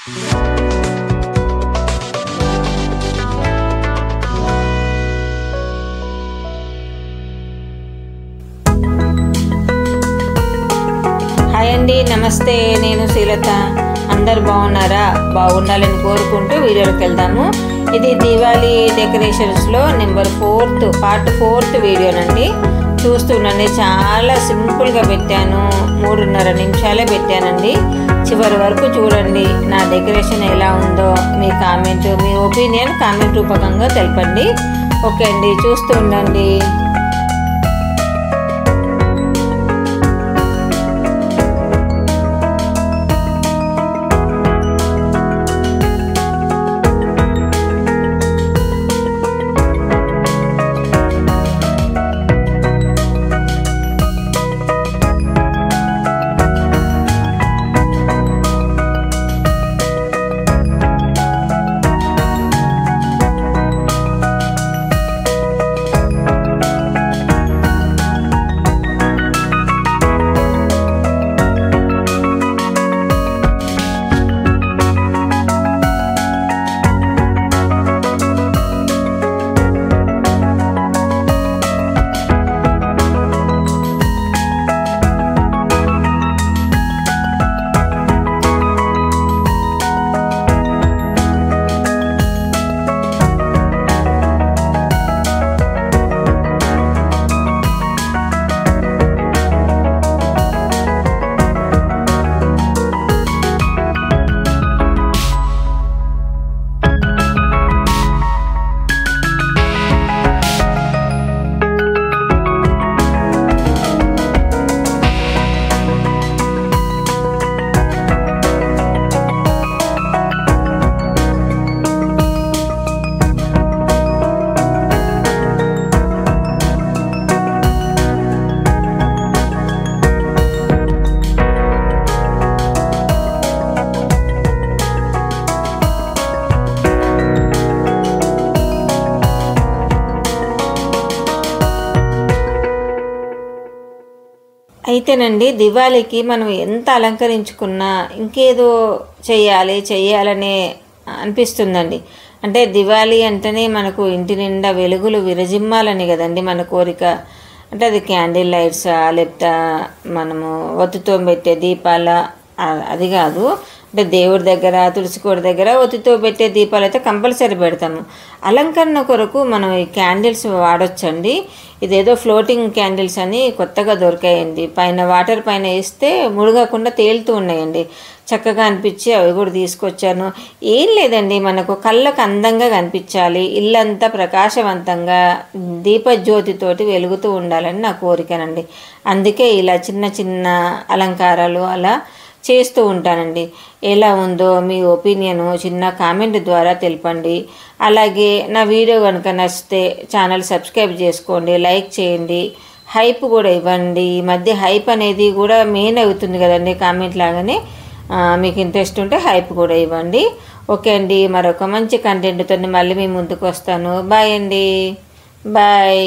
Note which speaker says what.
Speaker 1: Hi అండి, నమస్తే. నేను శ్రీలత. అందరు బాగున్నారా? బాగుండాలని కోరుకుంటూ వీడియోలోకి వెళ్దాము. ఇది దివాళీ డెకరేషన్స్లో పార్ట్ 4 వీడియోనండి. చూస్తుండండి. చాలా సింపుల్గా పెట్టాను. 3.5 నిమిషాలే పెట్టానండి. చివరి వరకు చూడండి. నా డెకరేషన్ ఎలా ఉందో మీ ఒపీనియన్ కామెంట్ రూపకంగా తెలపండి. ఓకే అండి, చూస్తూ ఉండండి. అయితేనండి, దివాళీకి మనం ఎంత అలంకరించుకున్నా ఇంకేదో చేయాలనే అనిపిస్తుందండి. అంటే దివాళీ అంటేనే మనకు ఇంటి నిండా వెలుగులు విరజిమ్మాలని కదండి మన కోరిక. అంటే అది క్యాండిల్ లైట్సా, లేకపోతే మనము ఒత్తితో పెట్టే దీపాల, అది కాదు. అంటే దేవుడి దగ్గర, తులసి కోట దగ్గర ఒత్తితో పెట్టే దీపాలు అయితే కంపల్సరీ పెడతాము. అలంకరణ కొరకు మనం ఈ క్యాండిల్స్ వాడొచ్చండి. ఇదేదో ఫ్లోటింగ్ క్యాండిల్స్ అని కొత్తగా దొరికాయండి. పైన వాటర్ పైన వేస్తే ముడగకుండా తేలుతూ ఉన్నాయండి. చక్కగా అనిపించి అవి కూడా తీసుకొచ్చాను. ఏం లేదండి, మనకు కళ్ళకు అందంగా కనిపించాలి, ఇల్లంతా ప్రకాశవంతంగా దీపజ్యోతితోటి వెలుగుతూ ఉండాలని నా కోరికనండి. అందుకే ఇలా చిన్న చిన్న అలంకారాలు అలా చేస్తూ ఉంటానండి. ఎలా ఉందో మీ ఒపీనియను చిన్న కామెంట్ ద్వారా తెలపండి. అలాగే నా వీడియో కనుక నచ్చితే ఛానల్ సబ్స్క్రైబ్ చేసుకోండి, లైక్ చేయండి, హైప్ కూడా ఇవ్వండి. ఈ మధ్య హైప్ అనేది కూడా మెయిన్ అవుతుంది కదండి కామెంట్ లాగానే. మీకు ఇంట్రెస్ట్ ఉంటే హైప్ కూడా ఇవ్వండి. ఓకే అండి, మరొక మంచి కంటెంట్తో మళ్ళీ మీ ముందుకు వస్తాను. బాయ్ అండి, బాయ్.